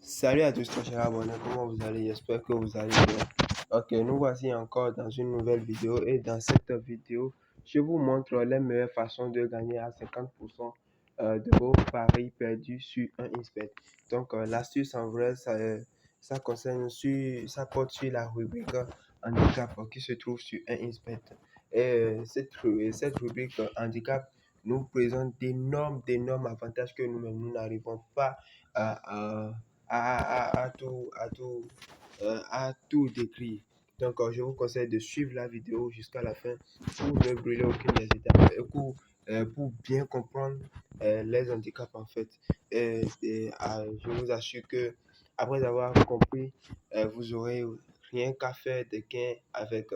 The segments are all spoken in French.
Salut à tous, très chers abonnés, comment vous allez? J'espère que vous allez bien. Ok, nous voici encore dans une nouvelle vidéo et dans cette vidéo, je vous montre les meilleures façons de gagner à 50% de vos paris perdus sur un XBet. Donc, l'astuce en vrai, ça concerne ça porte sur la rubrique handicap qui se trouve sur un XBet. Et cette rubrique handicap nous présente d'énormes avantages que nous-mêmes, nous n'arrivons pas à à tout décrire. Donc, je vous conseille de suivre la vidéo jusqu'à la fin pour ne brûler aucune des étapes et pour bien comprendre les handicaps en fait. Je vous assure que après avoir compris, vous aurez rien qu'à faire de gains avec.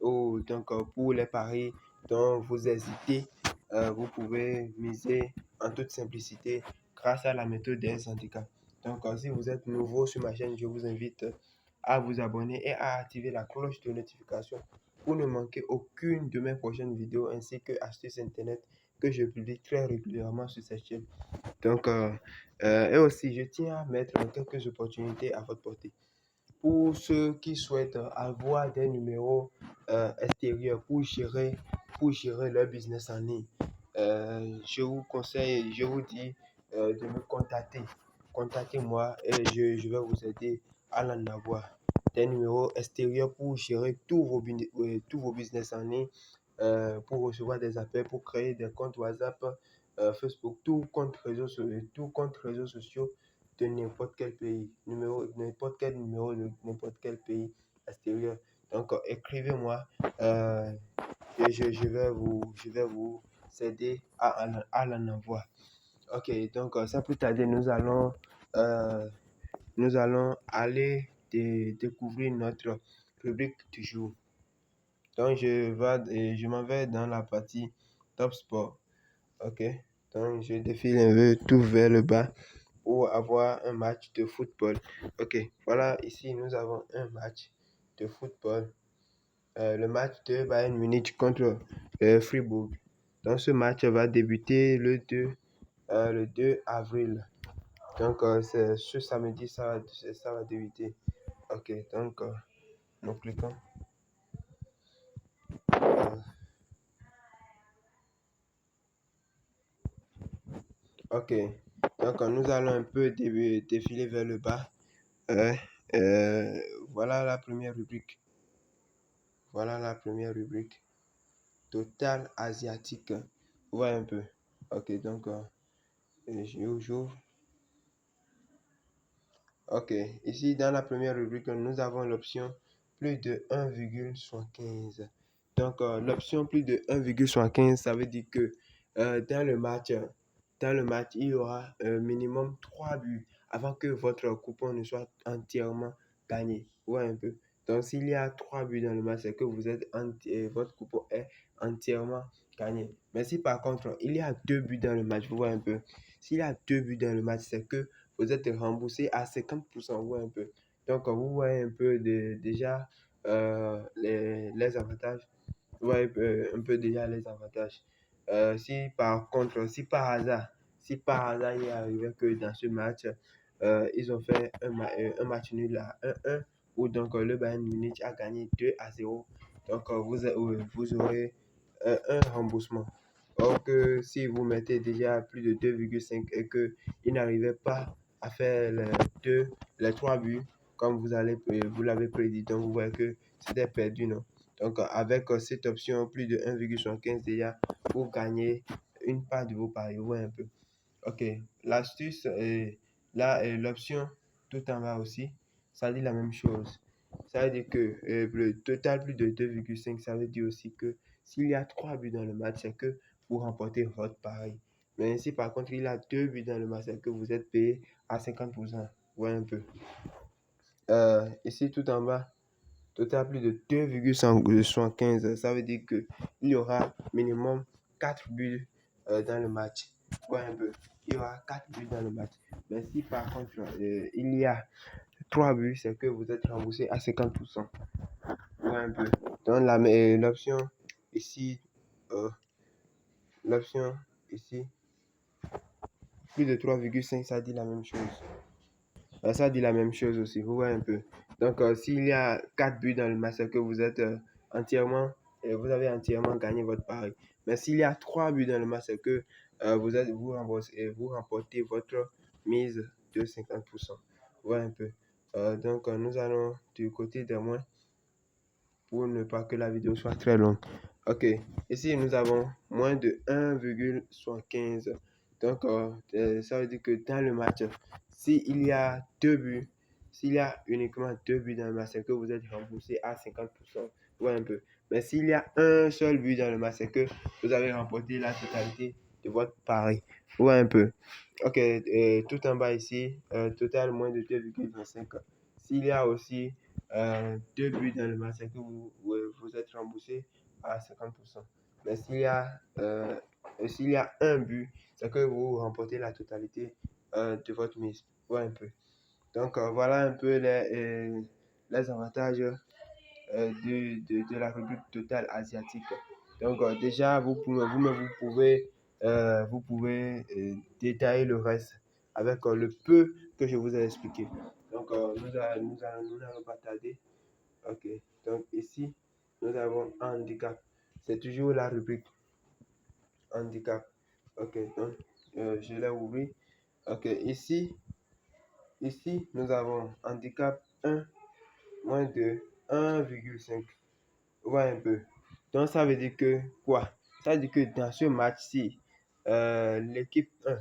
Donc, pour les paris dont vous hésitez, vous pouvez miser en toute simplicité grâce à la méthode des handicaps. Donc, si vous êtes nouveau sur ma chaîne, je vous invite à vous abonner et à activer la cloche de notification pour ne manquer aucune de mes prochaines vidéos ainsi que astuces internet que je publie très régulièrement sur cette chaîne. Donc, et aussi, je tiens à mettre quelques opportunités à votre portée. Pour ceux qui souhaitent avoir des numéros extérieurs pour gérer leur business en ligne, je vous conseille, je vous dis de me contacter. Contactez-moi et je vais vous aider à l'en avoir. Des numéros extérieurs pour gérer tous vos business en ligne, pour recevoir des appels, pour créer des comptes WhatsApp, Facebook, tout compte réseaux sociaux de n'importe quel pays, n'importe quel numéro de n'importe quel pays extérieur. Donc, écrivez-moi, je vais vous aider à l'en envoi. Ok, donc, sans plus tarder, euh, nous allons aller découvrir notre rubrique du jour. Donc, je m'en vais dans la partie Top Sport. Ok, donc je défile un peu tout vers le bas pour avoir un match de football. Ok, voilà, ici nous avons un match de football. Le match de Bayern Munich contre Fribourg. Donc ce match va débuter le 2 avril. Donc c'est ce samedi, ça va débuter. Ok, donc nous cliquons. Euh, ok, donc nous allons un peu défiler vers le bas. Euh, voilà la première rubrique. Voilà la première rubrique. Total asiatique. Ouais, un peu. Ok, donc, j'ouvre. Ok, ici dans la première rubrique, nous avons l'option plus de 1,75. Donc, l'option plus de 1,75, ça veut dire que dans le match, il y aura un minimum 3 buts avant que votre coupon ne soit entièrement gagné. Ouais, un peu. Donc, s'il y a 3 buts dans le match, c'est que votre coupon est entièrement gagné. Mais si par contre, il y a 2 buts dans le match, vous voyez un peu. S'il y a 2 buts dans le match, c'est que vous êtes remboursé à 50%, ouais, un peu. Donc, vous voyez un peu déjà les avantages. Vous voyez un peu déjà les avantages. Si par hasard il est arrivé que dans ce match, ils ont fait un match nul à 1-1, où donc le Bayern Munich a gagné 2-0. Donc, vous aurez un remboursement. Or que si vous mettez déjà plus de 2,5 et qu'il n'arrivait pas à faire les 3 buts comme vous l'avez prédit, donc vous voyez que c'était perdu, non? Donc avec cette option, plus de 1,75 déjà, pour gagner une part de vos paris, vous voyez un peu. Ok, l'astuce est là, et l'option tout en bas aussi, ça dit la même chose. Ça veut dire que le total plus de 2,5, ça veut dire aussi que s'il y a 3 buts dans le match, c'est que vous remportez votre pari. Mais si par contre il y a 2 buts dans le match, c'est que vous êtes payé à 50%. Voilà un peu. Ici tout en bas, total plus de 2,75, ça veut dire que il y aura minimum 4 buts dans le match. Voilà un peu. Il y aura 4 buts dans le match. Mais si par contre il y a 3 buts, c'est que vous êtes remboursé à 50%. Voilà un peu. Donc l'option ici, euh, l'option ici, plus de 3,5, ça dit la même chose. Ça dit la même chose aussi, vous voyez un peu. Donc, s'il y a 4 buts dans le match, c'est que vous êtes entièrement, vous avez entièrement gagné votre pari. Mais s'il y a 3 buts dans le match, c'est que vous remportez votre mise de 50%. Vous voyez un peu. Donc, nous allons du côté des moins pour ne pas que la vidéo soit très longue. Ok, ici nous avons moins de 1,75. Donc, ça veut dire que dans le match, s'il y a 2 buts, s'il y a uniquement 2 buts dans le match, c'est que vous êtes remboursé à 50%. Ouais, un peu. Mais s'il y a un seul but dans le match, c'est que vous avez remporté la totalité de votre pari. Ouais, un peu. Ok, tout en bas ici, total moins de 2,25. S'il y a aussi 2 buts dans le match, c'est que vous êtes remboursé à 50%. Mais s'il y a un but, c'est que vous remportez la totalité de votre mise. Ouais, un peu. Donc, voilà un peu les avantages de la rubrique totale asiatique. Donc, déjà, vous pouvez détailler le reste avec le peu que je vous ai expliqué. Donc, nous n'allons pas tarder. Ok, donc ici, nous avons handicap. C'est toujours la rubrique handicap. Ok, donc je l'ai ouvert. Ok, ici, nous avons handicap 1, moins de 1,5. Ouais, un peu. Donc, ça veut dire que quoi? Ça veut dire que dans ce match-ci, l'équipe 1,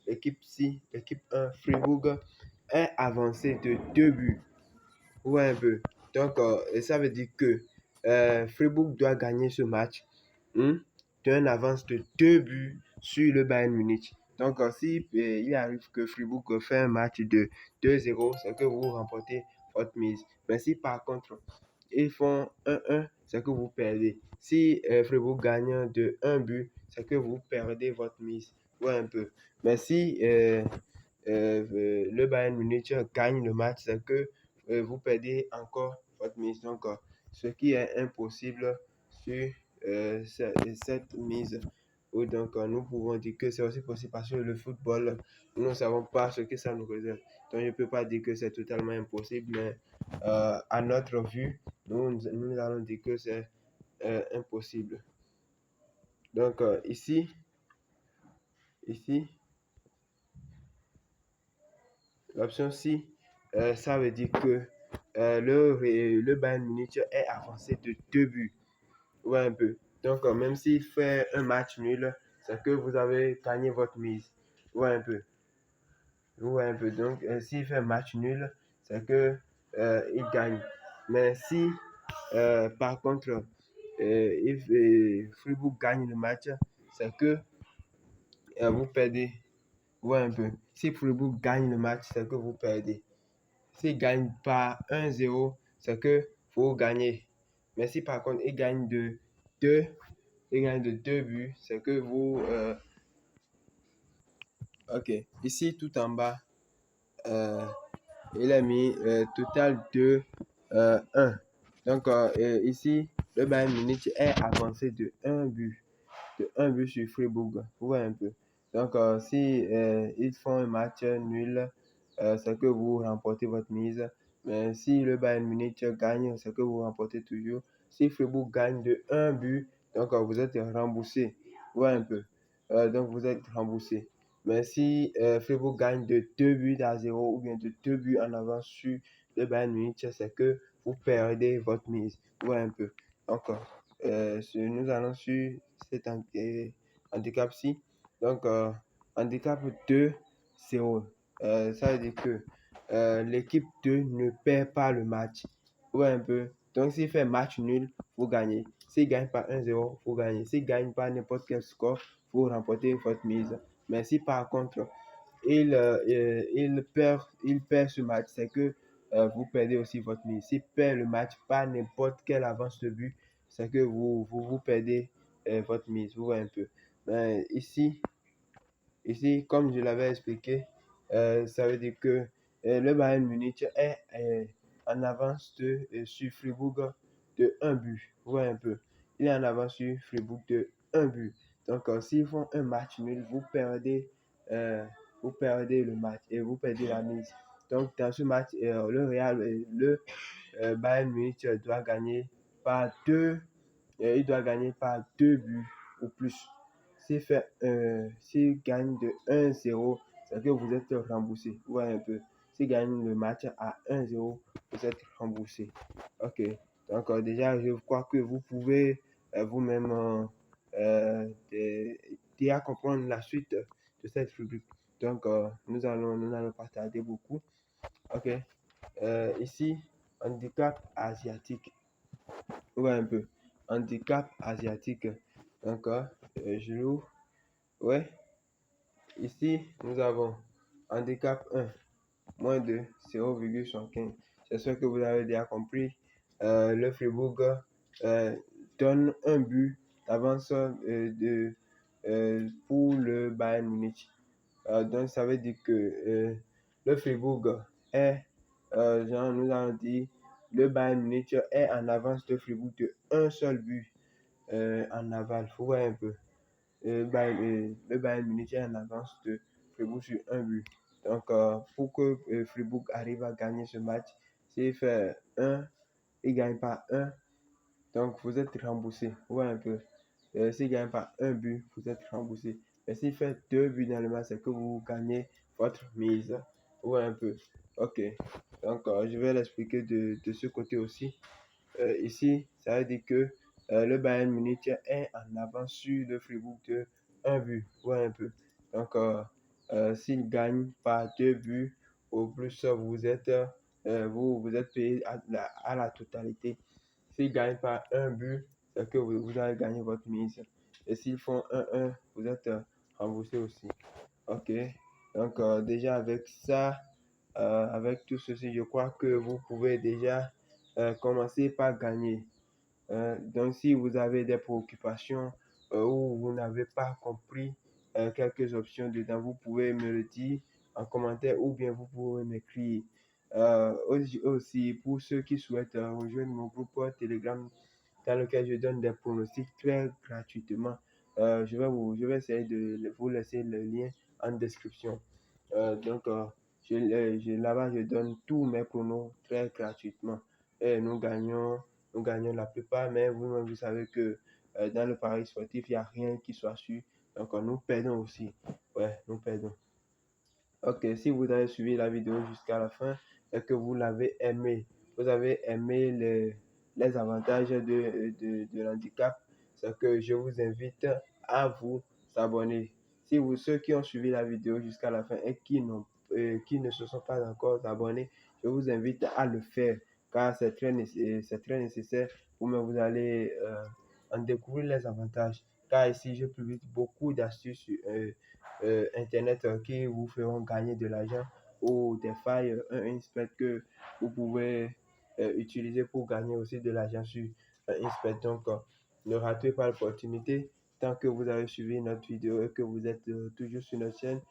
l'équipe 1, Fribourg, est avancée de 2 buts. Ouais, un peu. Donc, ça veut dire que Fribourg doit gagner ce match d'une avance de 2 buts sur le Bayern Munich. Donc, si il arrive que Fribourg fait un match de 2-0, c'est que vous remportez votre mise. Mais si par contre, ils font 1-1, c'est que vous perdez. Si Fribourg gagne de 1 but, c'est que vous perdez votre mise. Ouais, un peu. Mais si le Bayern Munich gagne le match, c'est que vous perdez encore votre mise. Donc, ce qui est impossible sur cette mise. Ou donc, nous pouvons dire que c'est aussi possible parce que le football, nous ne savons pas ce que ça nous réserve. Donc, je ne peux pas dire que c'est totalement impossible, mais à notre vue, nous allons dire que c'est impossible. Donc, ici, l'option C, ça veut dire que le Bayern Munich est avancé de 2 buts. Ouais, un peu. Donc, même s'il fait un match nul, c'est que vous avez gagné votre mise. Ouais, un peu. Ouais, un peu. Donc, s'il fait un match nul, c'est que il gagne. Mais si, par contre, Fribourg gagne le match, c'est que vous perdez. Ouais, un peu. Si Fribourg gagne le match, c'est que vous perdez. S'il gagne par 1-0, c'est que vous gagnez. Mais si par contre il gagne de 2, il gagne de 2 buts, c'est que vous... ok, ici tout en bas, euh, il a mis total de 1. Donc ici, le Bayern Munich est avancé de 1 but. De 1 but sur Fribourg. Vous voyez un peu. Donc, si ils font un match nul, c'est que vous remportez votre mise. Mais si le Bayern Munich gagne, c'est que vous remportez toujours. Si Fribourg gagne de 1 but, donc vous êtes remboursé. Vous voyez un peu. Donc, vous êtes remboursé. Mais si Fribourg gagne de 2 buts à 0 ou bien de 2 buts en avance sur le Bayern Munich, c'est que vous perdez votre mise. Vous voyez un peu. Encore. Nous allons sur cet handicap-ci. Donc, handicap 2-0. Ça veut dire que l'équipe 2 ne perd pas le match. Ouais, un peu. Donc, s'il fait match nul, vous gagnez. S'il gagne par 1-0, vous gagnez. S'il gagne par n'importe quel score, vous remportez votre mise. Mais si par contre, il perd ce match, c'est que vous perdez aussi votre mise. S'il perd le match par n'importe quelle avance de but, c'est que vous perdez votre mise. Vous voyez un peu. Mais ici, comme je l'avais expliqué, ça veut dire que le Bayern Munich est en avance sur Fribourg de 1 but. Vous voyez un peu. Il est en avance sur Fribourg de 1 but. Donc, s'ils font un match nul, vous perdez le match et vous perdez la mise. Donc, dans ce match, le Bayern Munich doit gagner par il doit gagner par 2 buts ou plus. S'il gagne de 1-0, c'est que vous êtes remboursé. Vous voyez un peu. S'il gagne le match à 1-0, vous êtes remboursé. Ok. Donc, déjà, je crois que vous pouvez vous-même déjà comprendre la suite de cette rubrique. Donc, nous n'allons pas tarder beaucoup. Ok. Ici, handicap asiatique. Ouais, un peu. Handicap asiatique. Donc, je l'ouvre. Ouais. Ici, nous avons handicap 1, moins de 0,75. J'espère que vous avez déjà compris. Le Fribourg donne un but d'avance pour le Bayern Munich. Donc, ça veut dire que le Fribourg est, nous allons dire, le Bayern Munich est en avance de Fribourg de un seul but en aval. Faut voir un peu. Le Bayern Munich est en avance de Fribourg sur un but. Donc, pour que Fribourg arrive à gagner ce match, s'il fait 1, il ne gagne pas 1, donc vous êtes remboursé. Vous voyez un peu. S'il ne gagne pas un but, vous êtes remboursé. Mais s'il fait 2 buts dans le match, c'est que vous gagnez votre mise. Vous voyez un peu. Ok. Donc, je vais l'expliquer de ce côté aussi. Ici, ça veut dire que le Bayern Munich est en avance sur le Fribourg de 1 but. Vous voyez un peu. Donc, s'il gagne par 2 buts au plus, vous êtes payé à la totalité. S'ils gagnent par un but, c'est que vous avez gagné votre mise. Et s'ils font 1-1, vous êtes remboursé aussi. Ok. Donc, déjà avec ça, avec tout ceci, je crois que vous pouvez déjà commencer par gagner. Donc, si vous avez des préoccupations ou vous n'avez pas compris quelques options dedans, vous pouvez me le dire en commentaire ou bien vous pouvez m'écrire. Aussi, pour ceux qui souhaitent rejoindre mon groupe Telegram dans lequel je donne des pronostics très gratuitement, je vais essayer de vous laisser le lien en description. Donc, là-bas, je donne tous mes pronos très gratuitement. Et nous gagnons la plupart, mais vous savez que dans le pari sportif, il n'y a rien qui soit sûr. Donc, nous perdons aussi. Ouais, nous perdons. Ok, si vous avez suivi la vidéo jusqu'à la fin et que vous l'avez aimé, vous avez aimé les avantages de l'handicap, c'est que je vous invite à vous abonner. Ceux qui ont suivi la vidéo jusqu'à la fin et qui ne se sont pas encore abonnés, je vous invite à le faire car c'est très nécessaire. Vous allez en découvrir les avantages. Car ici, je publie beaucoup d'astuces sur Internet qui vous feront gagner de l'argent ou des failles, un spread que vous pouvez utiliser pour gagner aussi de l'argent sur un spread. Donc, ne ratez pas l'opportunité. Tant que vous avez suivi notre vidéo et que vous êtes toujours sur notre chaîne,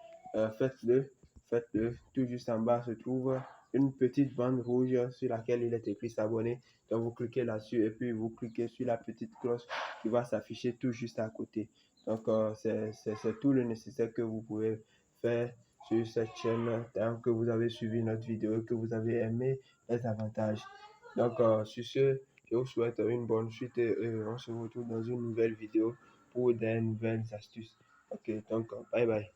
faites-le. Faites-le. Tout juste en bas se trouve une petite bande rouge sur laquelle il est écrit s'abonner. Donc, vous cliquez là-dessus et puis vous cliquez sur la petite cloche qui va s'afficher tout juste à côté. Donc, c'est tout le nécessaire que vous pouvez faire sur cette chaîne tant que vous avez suivi notre vidéo et que vous avez aimé les avantages. Donc, sur ce, je vous souhaite une bonne suite et on se retrouve dans une nouvelle vidéo pour des nouvelles astuces. Ok, donc, bye bye.